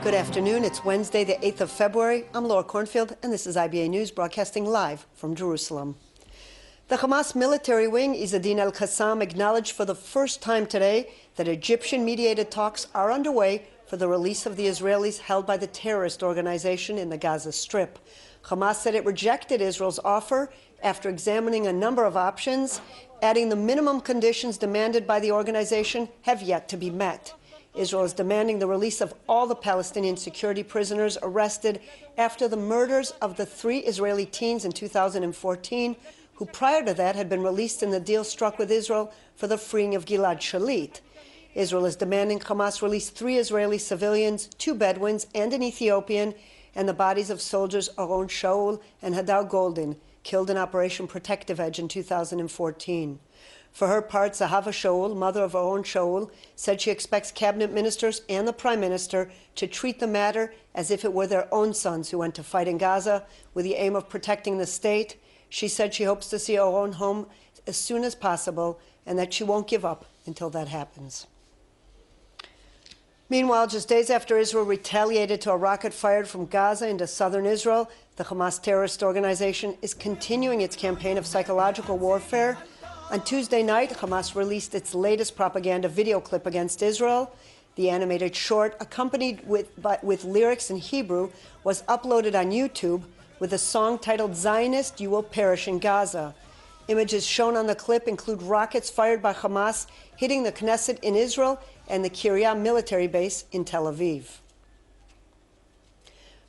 Good afternoon. It's Wednesday, the 8th of February. I'm Laura Cornfield, and this is IBA News broadcasting live from Jerusalem. The Hamas military wing, Izzadin al-Qassam, acknowledged for the first time today that Egyptian-mediated talks are underway for the release of the Israelis held by the terrorist organization in the Gaza Strip. Hamas said it rejected Israel's offer after examining a number of options, adding the minimum conditions demanded by the organization have yet to be met. Israel is demanding the release of all the Palestinian security prisoners arrested after the murders of the 3 Israeli teens in 2014, who prior to that had been released in the deal struck with Israel for the freeing of Gilad Shalit. Israel is demanding Hamas release 3 Israeli civilians, 2 Bedouins, and an Ethiopian, and the bodies of soldiers Oron Shaul and Hadar Goldin, killed in Operation Protective Edge in 2014. For her part, Zahava Shaul, mother of Oron Shaul, said she expects cabinet ministers and the prime minister to treat the matter as if it were their own sons who went to fight in Gaza with the aim of protecting the state. She said she hopes to see Oron home as soon as possible and that she won't give up until that happens. Meanwhile, just days after Israel retaliated to a rocket fired from Gaza into southern Israel, the Hamas terrorist organization is continuing its campaign of psychological warfare. On Tuesday night, Hamas released its latest propaganda video clip against Israel. The animated short, accompanied with lyrics in Hebrew, was uploaded on YouTube with a song titled "Zionist, You Will Perish in Gaza." Images shown on the clip include rockets fired by Hamas hitting the Knesset in Israel and the Kiryat military base in Tel Aviv.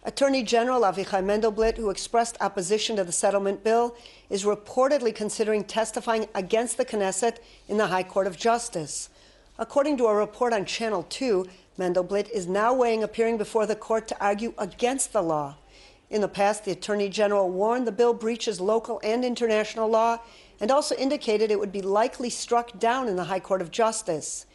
Attorney General Avichai Mendelblit, who expressed opposition to the settlement bill, is reportedly considering testifying against the Knesset in the High Court of Justice. According to a report on Channel 2, Mendelblit is now weighing appearing before the court to argue against the law. In the past, the Attorney General warned the bill breaches local and international law and also indicated it would be likely struck down in the High Court of Justice.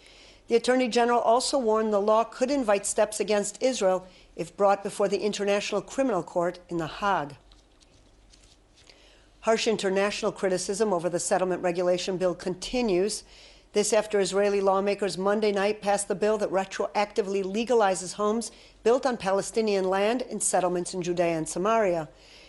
The Attorney General also warned the law could invite steps against Israel if brought before the International Criminal Court in The Hague. Harsh international criticism over the settlement regulation bill continues. This after Israeli lawmakers Monday night passed the bill that retroactively legalizes homes built on Palestinian land in settlements in Judea and Samaria.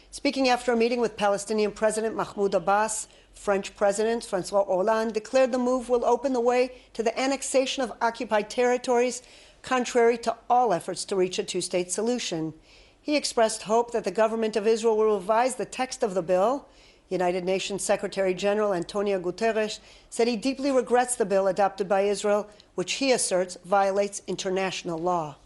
Speaking after a meeting with Palestinian President Mahmoud Abbas, French President François Hollande declared the move will open the way to the annexation of occupied territories, contrary to all efforts to reach a two-state solution. He expressed hope that the government of Israel will revise the text of the bill. United Nations Secretary General Antonio Guterres said he deeply regrets the bill adopted by Israel, which he asserts violates international law.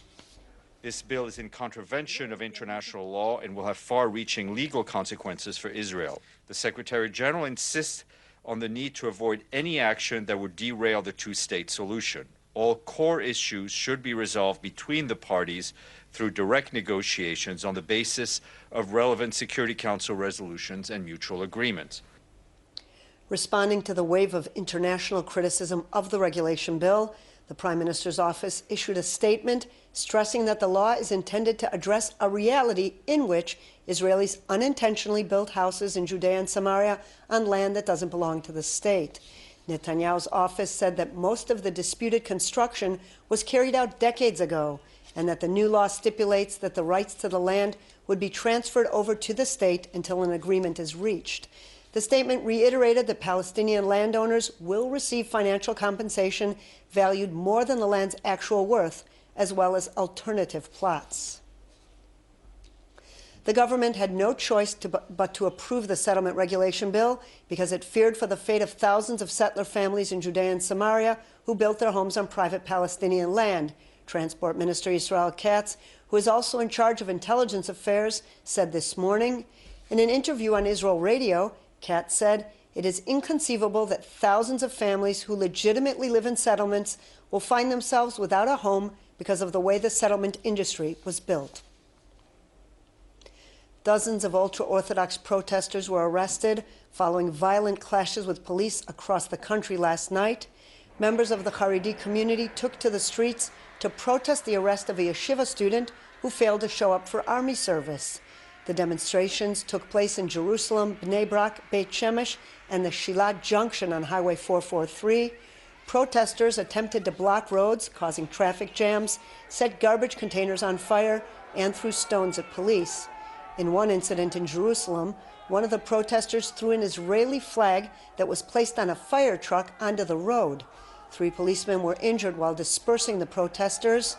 This bill is in contravention of international law and will have far-reaching legal consequences for Israel. The Secretary General insists on the need to avoid any action that would derail the two-state solution. All core issues should be resolved between the parties through direct negotiations on the basis of relevant Security Council resolutions and mutual agreements. Responding to the wave of international criticism of the regulation bill, the Prime Minister's office issued a statement stressing that the law is intended to address a reality in which Israelis unintentionally built houses in Judea and Samaria on land that doesn't belong to the state. Netanyahu's office said that most of the disputed construction was carried out decades ago, and that the new law stipulates that the rights to the land would be transferred over to the state until an agreement is reached. The statement reiterated that Palestinian landowners will receive financial compensation valued more than the land's actual worth, as well as alternative plots. The government had no choice but to approve the settlement regulation bill because it feared for the fate of thousands of settler families in Judea and Samaria who built their homes on private Palestinian land. Transport Minister Israel Katz, who is also in charge of intelligence affairs, said this morning. In an interview on Israel Radio, Katz said, "It is inconceivable that thousands of families who legitimately live in settlements will find themselves without a home because of the way the settlement industry was built." Dozens of ultra-Orthodox protesters were arrested following violent clashes with police across the country last night. Members of the Haredi community took to the streets to protest the arrest of a yeshiva student who failed to show up for army service. The demonstrations took place in Jerusalem, Bnei Brak, Beit Shemesh, and the Shilat Junction on Highway 443. Protesters attempted to block roads, causing traffic jams, set garbage containers on fire, and threw stones at police. In one incident in Jerusalem, one of the protesters threw an Israeli flag that was placed on a fire truck onto the road. 3 policemen were injured while dispersing the protesters.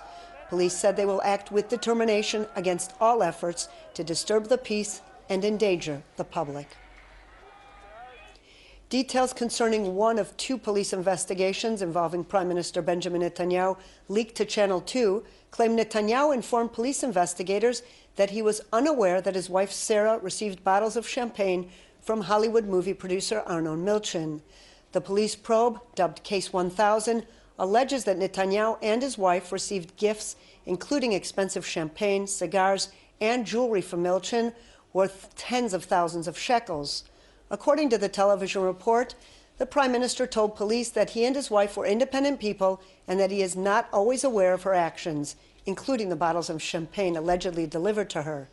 Police said they will act with determination against all efforts to disturb the peace and endanger the public. Details concerning one of 2 police investigations involving Prime Minister Benjamin Netanyahu leaked to Channel 2 claim Netanyahu informed police investigators that he was unaware that his wife Sarah received bottles of champagne from Hollywood movie producer Arnon Milchan. The police probe, dubbed Case 1000, alleges that Netanyahu and his wife received gifts, including expensive champagne, cigars, and jewelry from Milchan, worth tens of thousands of shekels. According to the television report, the Prime Minister told police that he and his wife were independent people and that he is not always aware of her actions, including the bottles of champagne allegedly delivered to her.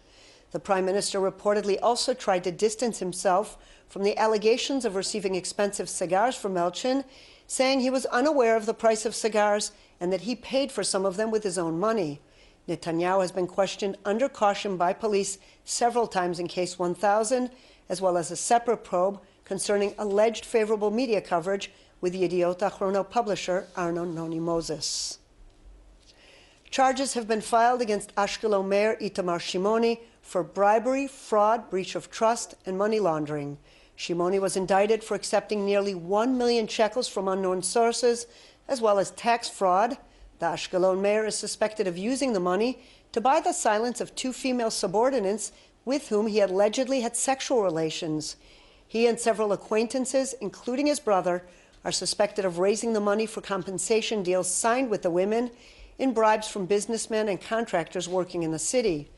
The Prime Minister reportedly also tried to distance himself from the allegations of receiving expensive cigars from Milchan, saying he was unaware of the price of cigars and that he paid for some of them with his own money. Netanyahu has been questioned under caution by police several times in Case 1000, as well as a separate probe concerning alleged favorable media coverage with the Yediot Ahronot publisher Arnon Noni Moses. Charges have been filed against Ashkelon Mayor Itamar Shimoni for bribery, fraud, breach of trust, and money laundering. Shimoni was indicted for accepting nearly 1 million shekels from unknown sources, as well as tax fraud. The Ashkelon mayor is suspected of using the money to buy the silence of 2 female subordinates with whom he allegedly had sexual relations. He and several acquaintances, including his brother, are suspected of raising the money for compensation deals signed with the women in bribes from businessmen and contractors working in the city.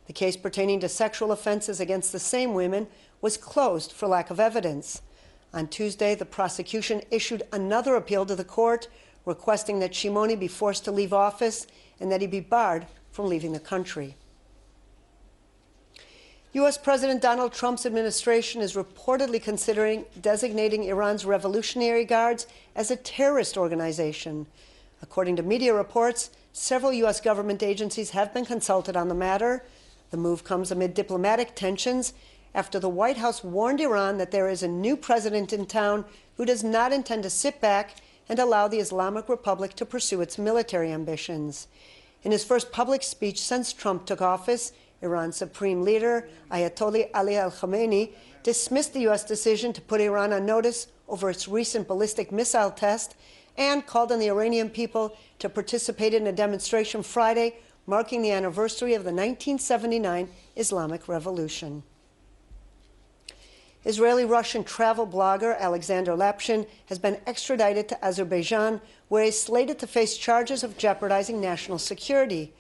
The case pertaining to sexual offenses against the same women was closed for lack of evidence. On Tuesday, the prosecution issued another appeal to the court, requesting that Shimoni be forced to leave office and that he be barred from leaving the country. U.S. President Donald Trump's administration is reportedly considering designating Iran's Revolutionary Guards as a terrorist organization. According to media reports, several U.S. government agencies have been consulted on the matter. The move comes amid diplomatic tensions after the White House warned Iran that there is a new president in town who does not intend to sit back and allow the Islamic Republic to pursue its military ambitions. In his first public speech since Trump took office, Iran's supreme leader, Ayatollah Ali al-Khamenei, dismissed the U.S. decision to put Iran on notice over its recent ballistic missile test and called on the Iranian people to participate in a demonstration Friday marking the anniversary of the 1979 Islamic Revolution. Israeli-Russian travel blogger Alexander Lapshin has been extradited to Azerbaijan, where he is slated to face charges of jeopardizing national security.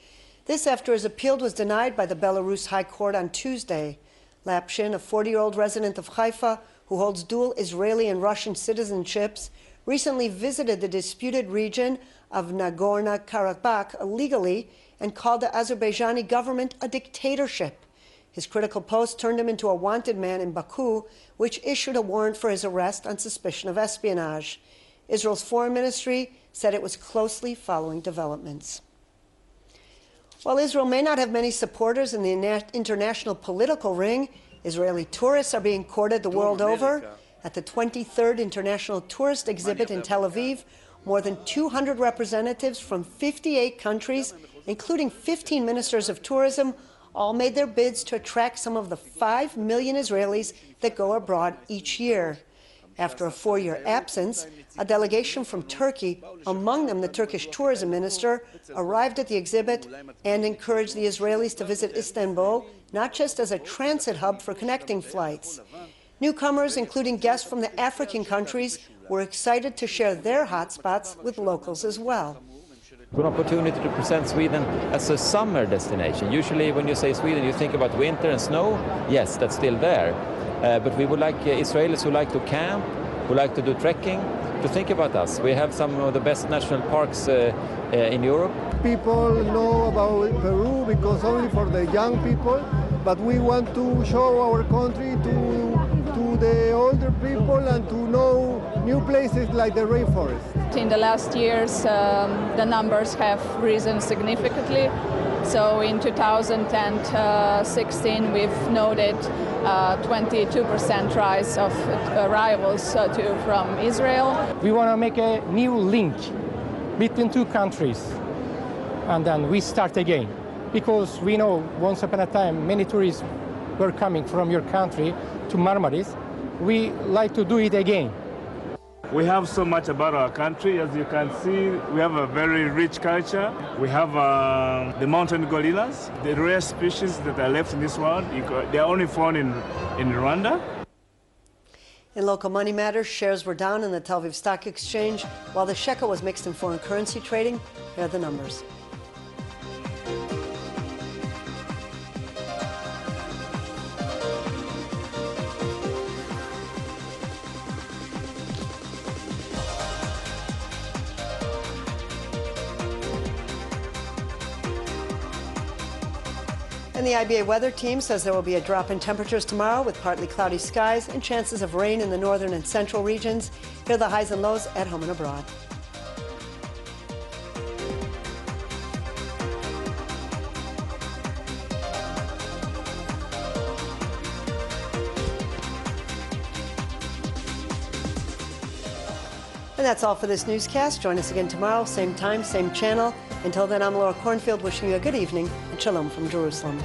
This after his appeal was denied by the Belarus High Court on Tuesday. Lapshin, a 40-year-old resident of Haifa who holds dual Israeli and Russian citizenships, recently visited the disputed region of Nagorno-Karabakh illegally and called the Azerbaijani government a dictatorship. His critical post turned him into a wanted man in Baku, which issued a warrant for his arrest on suspicion of espionage. Israel's foreign ministry said it was closely following developments. While Israel may not have many supporters in the international political ring, Israeli tourists are being courted the world over. At the 23rd International Tourist Exhibit in Tel Aviv, more than 200 representatives from 58 countries, including 15 ministers of tourism, all made their bids to attract some of the 5 million Israelis that go abroad each year. After a 4-year absence, a delegation from Turkey, among them the Turkish tourism minister, arrived at the exhibit and encouraged the Israelis to visit Istanbul, not just as a transit hub for connecting flights. Newcomers, including guests from the African countries, were excited to share their hotspots with locals as well. An opportunity to present Sweden as a summer destination. Usually when you say Sweden, you think about winter and snow. Yes, that's still there. But we would like Israelis who like to camp, who like to do trekking, to think about us. We have some of the best national parks in Europe. People know about Peru because only for the young people, but we want to show our country to the older people and to know new places like the rainforest. In the last years, the numbers have risen significantly. So in 2016, we've noted 22% rise of arrivals from Israel. We want to make a new link between two countries, and then we start again. Because we know once upon a time many tourists were coming from your country to Marmaris. We like to do it again. We have so much about our country. As you can see, we have a very rich culture. We have the mountain gorillas, the rare species that are left in this world. They are only found in Rwanda. In local money matters, shares were down in the Tel Aviv Stock Exchange, while the shekel was mixed in foreign currency trading. Here are the numbers. And the IBA weather team says there will be a drop in temperatures tomorrow with partly cloudy skies and chances of rain in the northern and central regions. Here are the highs and lows at home and abroad. And that's all for this newscast. Join us again tomorrow, same time, same channel. Until then, I'm Laura Cornfield wishing you a good evening and shalom from Jerusalem.